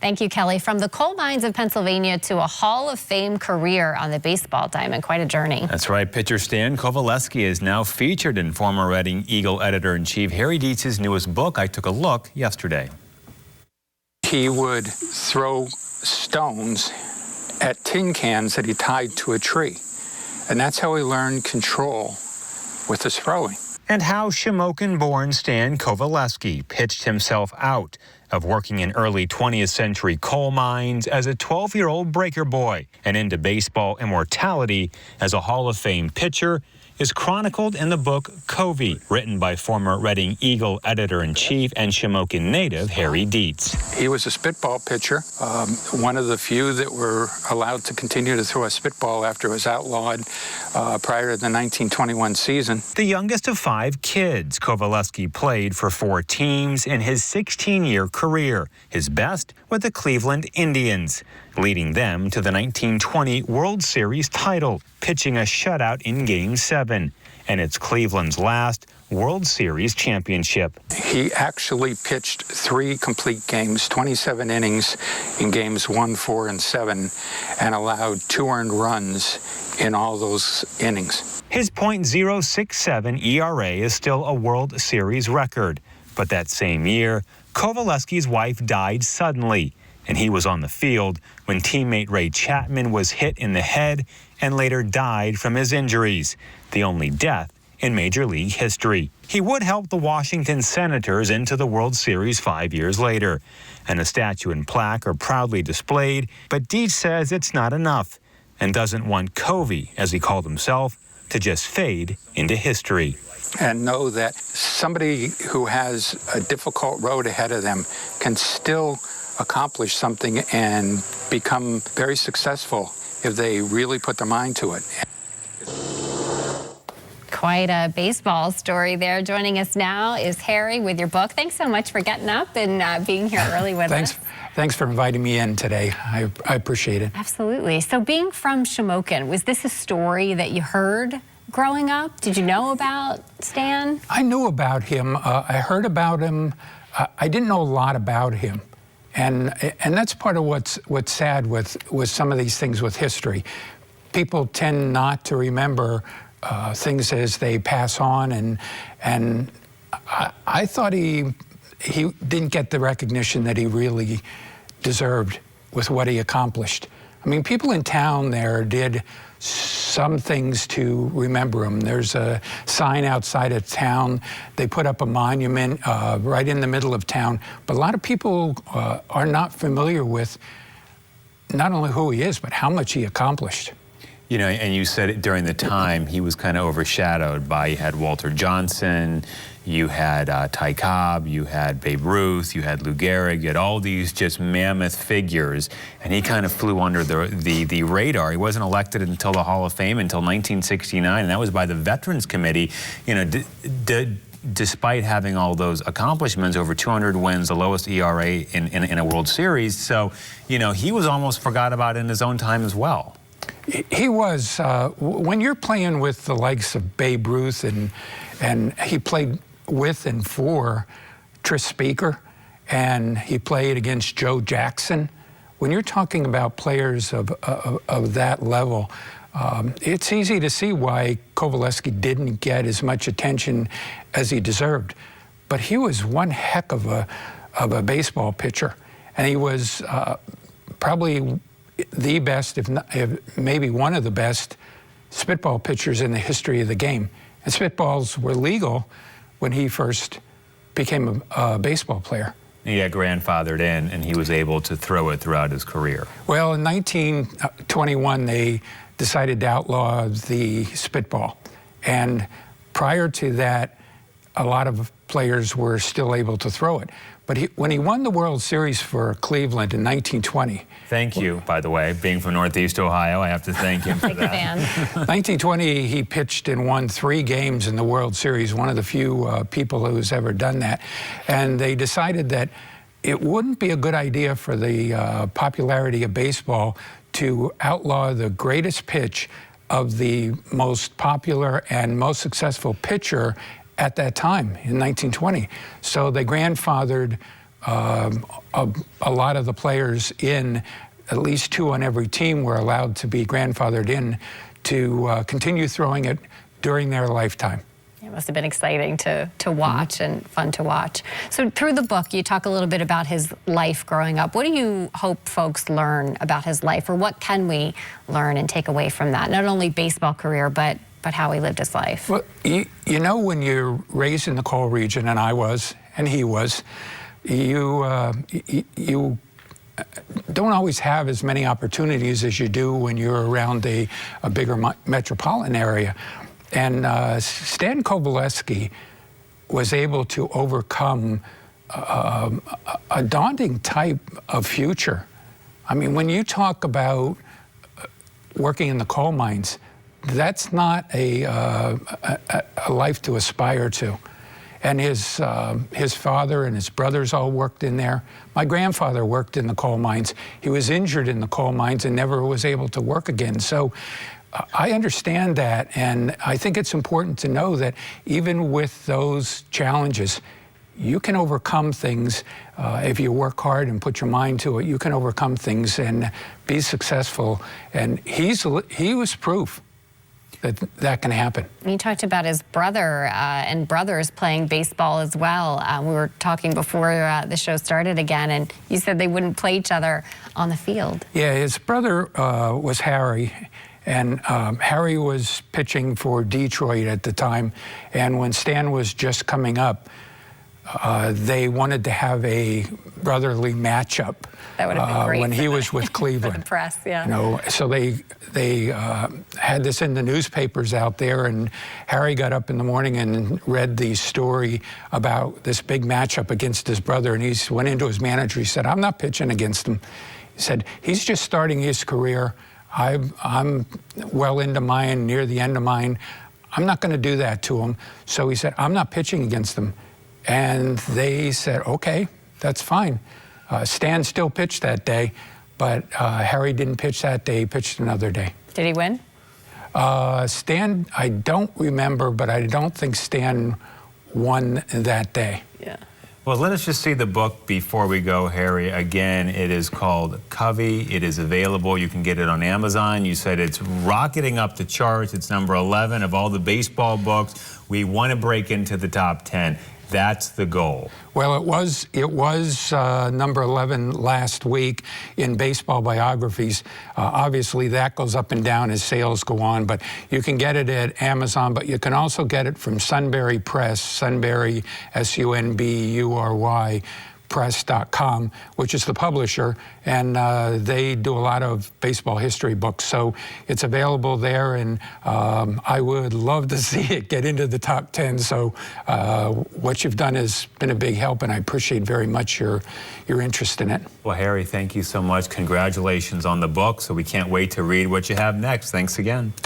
Thank you, Kelly. From the coal mines of Pennsylvania to a Hall of Fame career on the baseball diamond. Quite a journey. That's right. Pitcher Stan Coveleski is now featured in former Reading Eagle editor-in-chief Harry Dietz's newest book. I took a look yesterday. He would throw stones at tin cans that he tied to a tree. And that's how he learned control with his throwing. And how Shamokin-born Stan Coveleski pitched himself out of working in early 20th century coal mines as a 12-year-old breaker boy and into baseball immortality as a Hall of Fame pitcher is chronicled in the book Covey, written by former Reading Eagle editor-in-chief and Shamokin native Harry Dietz. He was a spitball pitcher, one of the few that were allowed to continue to throw a spitball after it was outlawed prior to the 1921 season. The youngest of 5 kids, Coveleski played for 4 teams in his 16-year career, his best with the Cleveland Indians, leading them to the 1920 World Series title, pitching a shutout in Game 7, and it's Cleveland's last World Series championship. He actually pitched 3 complete games, 27 innings in games 1, 4, and 7, and allowed 2 earned runs in all those innings. His .067 ERA is still a World Series record, but that same year, Coveleski's wife died suddenly, and he was on the field when teammate Ray Chapman was hit in the head and later died from his injuries, the only death in Major League history. He would help the Washington Senators into the World Series 5 years later, and a statue and plaque are proudly displayed, but Deitz says it's not enough and doesn't want Covey, as he called himself, to just fade into history. And know that somebody who has a difficult road ahead of them can still accomplish something and become very successful if they really put their mind to it. Quite a baseball story there. Joining us now is Harry with your book. Thanks so much for getting up and being here early with us. Thanks for inviting me in today. I appreciate it. Absolutely. So being from Shamokin, was this a story that you heard growing up? Did you know about Stan? I knew about him. I heard about him. I didn't know a lot about him. And that's part of what's sad with some of these things with history. People tend not to remember things as they pass on, and I thought he didn't get the recognition that he really deserved with what he accomplished. I mean, people in town there did some things to remember him. There's a sign outside of town. They put up a monument right in the middle of town. But a lot of people are not familiar with not only who he is, but how much he accomplished. You know, and you said it during the time, he was kind of overshadowed by, you had Walter Johnson, you had Ty Cobb, you had Babe Ruth, you had Lou Gehrig, you had all these just mammoth figures, and he kind of flew under the radar. He wasn't elected until the Hall of Fame until 1969, and that was by the Veterans Committee. You know, despite having all those accomplishments, over 200 wins, the lowest ERA in a World Series. So, you know, he was almost forgot about in his own time as well. He was, when you're playing with the likes of Babe Ruth, and he played with and for Tris Speaker, and he played against Joe Jackson. When you're talking about players of that level, it's easy to see why Coveleski didn't get as much attention as he deserved. But he was one heck of a baseball pitcher, and he was probably the best, if maybe one of the best, spitball pitchers in the history of the game. And spitballs were legal when he first became a baseball player. He got grandfathered in, and he was able to throw it throughout his career. Well, in 1921, they decided to outlaw the spitball. And prior to that, a lot of players were still able to throw it. But when he won the World Series for Cleveland in 1920. Thank you, by the way. Being from Northeast Ohio, I have to thank him for that. 1920, he pitched and won 3 games in the World Series, one of the few people who's ever done that. And they decided that it wouldn't be a good idea for the popularity of baseball to outlaw the greatest pitch of the most popular and most successful pitcher at that time in 1920. So they grandfathered a lot of the players in, at least 2 on every team, were allowed to be grandfathered in to continue throwing it during their lifetime. It must have been exciting to watch and fun to watch. So through the book, you talk a little bit about his life growing up. What do you hope folks learn about his life, or what can we learn and take away from that? Not only baseball career, but how he lived his life. Well, you know, when you're raised in the coal region, and I was, and he was, you don't always have as many opportunities as you do when you're around a bigger metropolitan area. And Stan Coveleski was able to overcome a daunting type of future. I mean, when you talk about working in the coal mines, that's not a life to aspire to. And his father and his brothers all worked in there. My grandfather worked in the coal mines. He was injured in the coal mines and never was able to work again. So I understand that, and I think it's important to know that even with those challenges, you can overcome things. If you work hard and put your mind to it, you can overcome things and be successful. And he was proof that can happen. You talked about his brother and brothers playing baseball as well. We were talking before the show started again, and you said they wouldn't play each other on the field. Yeah, his brother was Harry, and Harry was pitching for Detroit at the time, and when Stan was just coming up, they wanted to have a brotherly matchup. That would have been great when he was with Cleveland. For the press, yeah. You know, so they had this in the newspapers out there, and Harry got up in the morning and read the story about this big matchup against his brother, and he went into his manager. He said, "I'm not pitching against him." He said, "He's just starting his career. I'm well into mine, near the end of mine. I'm not going to do that to him." So he said, "I'm not pitching against him." And they said, "Okay, that's fine." Stan still pitched that day, but Harry didn't pitch that day. He pitched another day. Did he win? Stan, I don't remember, but I don't think Stan won that day. Yeah. Well, let us just see the book before we go, Harry. Again, it is called Covey. It is available. You can get it on Amazon. You said it's rocketing up the charts. It's number 11 of all the baseball books. We want to break into the top 10. That's the goal. Well, it was number 11 last week in baseball biographies. Obviously, that goes up and down as sales go on, but you can get it at Amazon, but you can also get it from Sunbury Press, Sunbury, S-U-N-B-U-R-Y, press.com, which is the publisher, and they do a lot of baseball history books. So it's available there, and I would love to see it get into the top 10. So what you've done has been a big help, and I appreciate very much your interest in it. Well, Harry, thank you so much. Congratulations on the book. So we can't wait to read what you have next. Thanks again.